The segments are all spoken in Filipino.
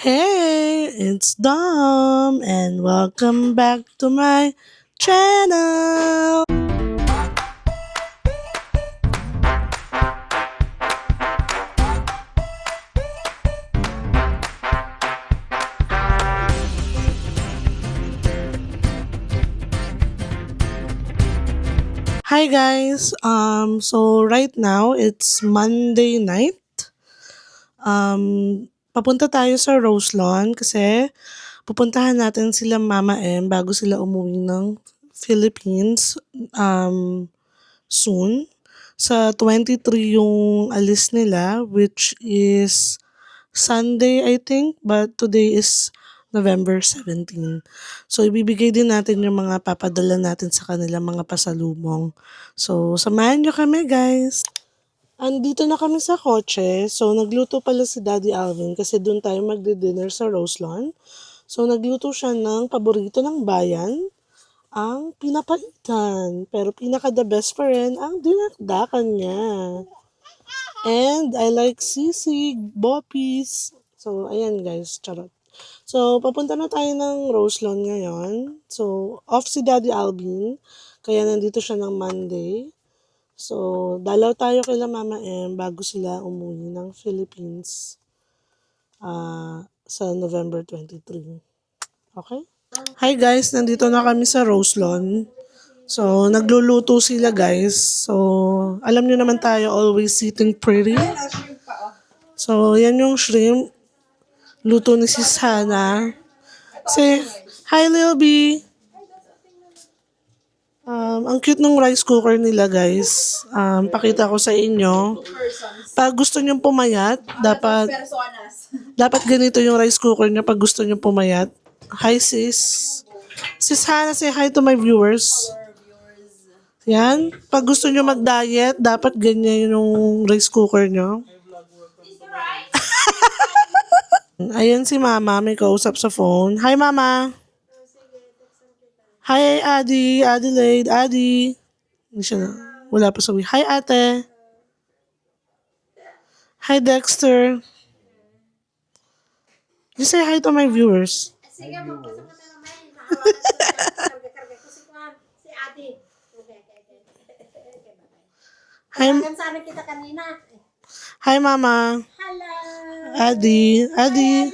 Hey, it's Dom, and welcome back to my channel. Hi guys. So right now it's Monday night. Papunta tayo sa Roselawn kasi pupuntahan natin sila Mama M bago sila umuwi ng Philippines soon. Sa 23 yung alis nila, which is Sunday, I think, but today is November 17. So, ibibigay din natin yung mga papadala natin sa kanila mga pasalubong. So, samahan nyo kami, guys. Andito na kami sa kotse. So, nagluto pala si Daddy Alvin kasi doon tayo magdi-dinner sa Roselawn. So, nagluto siya ng paborito ng bayan, ang pinapaitan. Pero pinaka the best pa rin ang dinakdakan niya. And I like sisig, boppies. So, ayan guys, charot. So, papunta na tayo ng Roselawn ngayon. So, off si Daddy Alvin. Kaya nandito siya ng Monday. So, dalaw tayo kila Mama M bago sila umuwi ng Philippines sa November 23. Okay? Hi guys, nandito na kami sa Roselawn. So, nagluluto sila guys. So, alam nyo naman tayo, always sitting pretty. So, yan yung shrimp. Luto ni Sis Hana. Say, hi Lil B. Ang cute ng rice cooker nila guys. Pakita ko sa inyo. Pag gusto nyo pumayat, dapat ganito yung rice cooker nyo pag gusto nyo pumayat. Hi sis. Sis Hana, say hi to my viewers. Yan. Pag gusto nyo mag-diet, dapat ganyan yung rice cooker nyo. Ayan si Mama, may kausap sa phone. Hi Mama. Hi Adi, Adelaide, Adi. Hindi siya na. Wala pa sa Hi ate. Hi Dexter. You say hi to my viewers. Sige, magpasa ko na naman. Karga-karga ko si Ate. Hi, Tawagan sana kita kanina. hi Mama. Hello. Adi, Adi.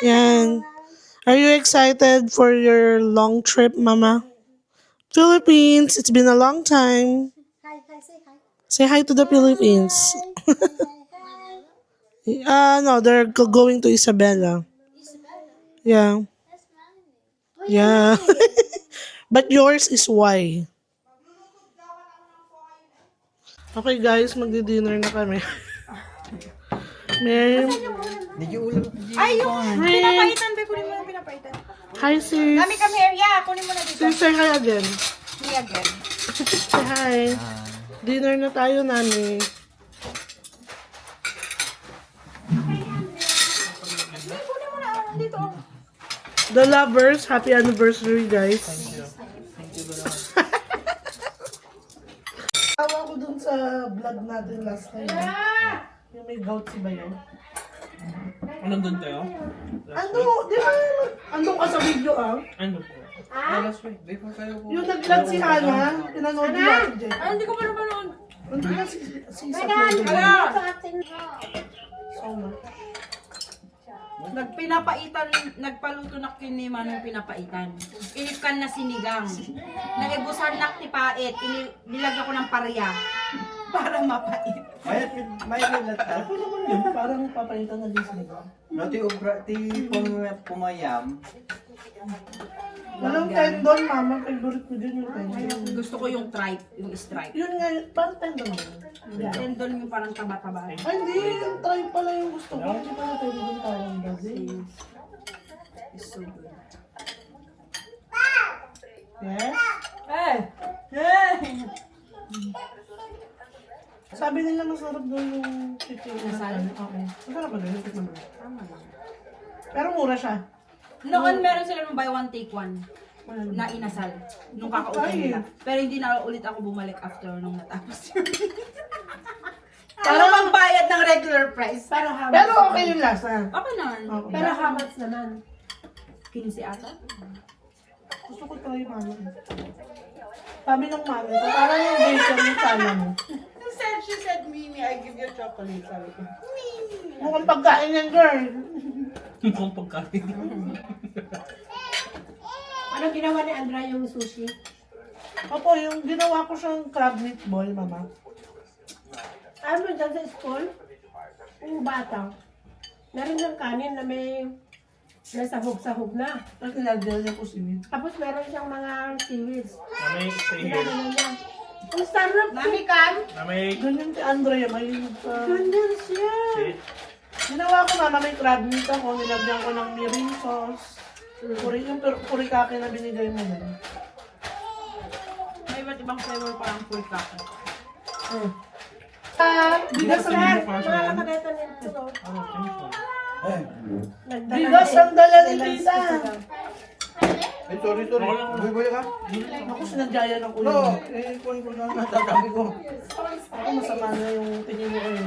Yan. Are you excited for your long trip, Mama? Philippines, it's been a long time. Hi, say hi. Say hi to the Philippines. No, they're going to Isabela. Yeah. Yeah. But yours is why. Okay guys, magdi-dinner na kami. May Ay, yung pinapaitan. Be, kunin mo yung pinapaitan. hi sis. Kami here. Yeah, kunin mo na dito. Sis, say hi again. Me again. Say hi. Dinner na tayo, Nani. Kunin mo na. Dito. The lovers, happy anniversary guys. Tawa ko dun sa vlog natin last time. Yung may gout si Bayaw. Anong doon tayo? Ano? Di ba? Andun ka sa video Ano po? Last week, before kayo po. Yung nag-vlog si Hana, pinanood din natin dyan. Ay, hindi ko pa naman. Nandun na si Isa. So much. Nagpaluto na kini manong pinapaitan. Inipkan na sinigang. Naibusan na ti pait. Nilagyan ko ng parya. Para mapait. May ulat ka. Ano naman yun? Parang papalitan na din sila. No, ti ubra, ti pumayam. Walang tendon, Mama. Favorite ko din yung tendon. Gusto ko yung stripe. Yun nga, parang tendon mo. Tendon yung parang taba-taba. Ay, hindi. Yung try pala yung gusto ko. Hindi pala tendon tayong dati. It's so good. Yes? Hey! Hey! Sabi nila masarap doon yung chicken. Masarap? Oo. Masarap ba doon? Yung chicken. Tama lang. Pero mura siya. Noon meron sila nung buy one take one na inasal nung kakautan nila. Pero hindi na ulit ako bumalik after nung natapos yun. Para magbayad ng regular price. Pero how Pero much? okay yung lasa. Okay naman. Okay. Pero how much naman? 15 ata. Gusto ko try mami. Sabi ng mami ko, parang yung bacon yung sana mo. She said, Mimi, I give you chocolate. Sabi ko, Mukhang pagkain yan, girl. Kung pagkain. Ano ginawa ni Andra yung sushi? Opo, yung ginawa ko siyang crab meatball, mama. Ano dyan sa school? Yung bata. Meron ng kanin na may sahog-sahog na. Tapos nilagyan niya ko siwid. Tapos meron siyang mga seaweeds. Namay stay here. Ginagawa niya. Ang sarap. Mami, kam? Namay Ganyan si Andrea, mahilig sa... Ganyan siya. sit. Ginawa ko, mama, may crab meat ako. Nilagyan ko ng mirin sauce. Yung purikake na binigay mo na. May iba't ibang flavor pa ang full crack. Bigas Sa ang... mga passion Mga yan. nakadeta nito. Ano, change one. Bigas ang dala ni tita. Ay, sorry. Buhay ka? Ako sinadyayan ako No, yun. kunin ko na natasabi ko. Ako masama na yung tingin mo kayo.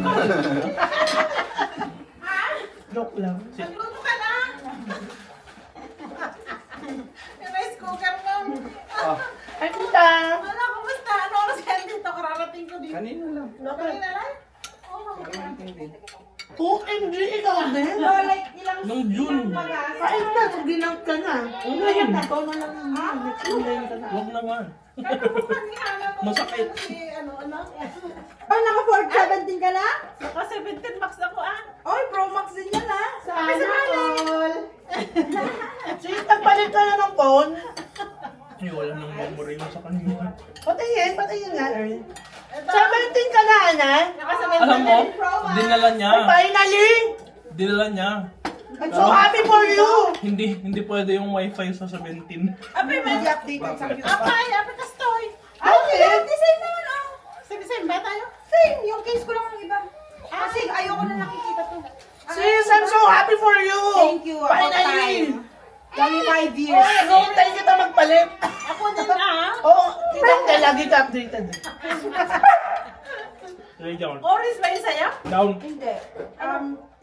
Joke lang. Nagluto ka na! Yung rice cooker mo. Ay, tita! Ano, kumusta? Ano oras ka dito? Kararating ko dito. Kanina lang. Kanina lang? OMG, ikaw din? Like, ilang Nung June. Kain na, kung ginang ka na. Ngayon na, ikaw na lang. Next time ka na. Huwag naman. Masakit. ano? Oh, naka 417 ka na? Naka 17 max ako Oy, Pro Max din yan Sana all. Sige, nagpalit ka na ng phone. Ay, wala nang memory mo sa kanina. Patingin nga, Earl. 17 ka na, Ana? Naka Alam mo, dinala niya. Finally! Dinala niya. I'm so happy for you! Hindi pwede yung wifi sa 17. Apay, may updated sa akin. Apay, ka story. Okay. Design naman Same ba tayo? Same, yung case ko lang ang iba. Sige, ayoko na nakikita to. Sis, I'm so happy for you! Thank you. Finally! Kami 5 years. Oh, nag-uuntay kita magpalit. Ako din Oo, kita lagi ka updated. Lay down. Orange ba yung saya? Down. Hindi.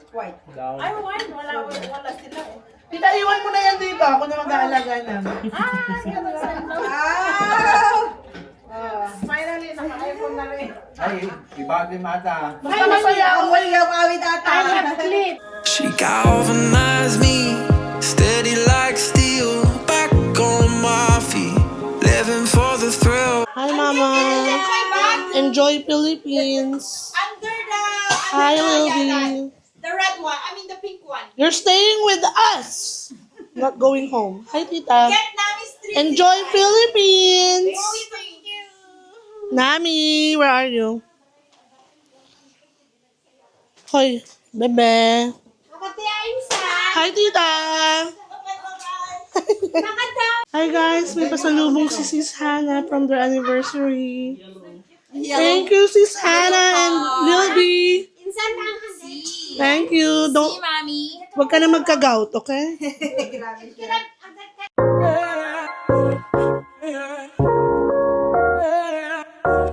White. Down. Ay, white. Wala sila Tita, iwan mo na yan dito. Ako na mag-aalaga namin. Finally, naka-iPhone na rin. Ay, iba din mata. Basta masaya ako. awit ata. I have clip. She galvanized me, steady like steel, back on my feet, living for the thrill. Hi, Mama. Enjoy Philippines. Under the... Hi, Lily. The red one. I mean the pink one. You're staying with us. Not going home. Hi, Tita. Vietnam is 3. Enjoy Philippines. Thank you. Nami, where are you? Hoy, bebe. Hi, Tita. Hi, guys. May pasalubong si Sis Hannah from their anniversary. Thank you, Sis Hannah and Lil B. Insan ka kasi. Thank you. Don't, Mami. Huwag ka na magka-gout, okay? Grabe siya.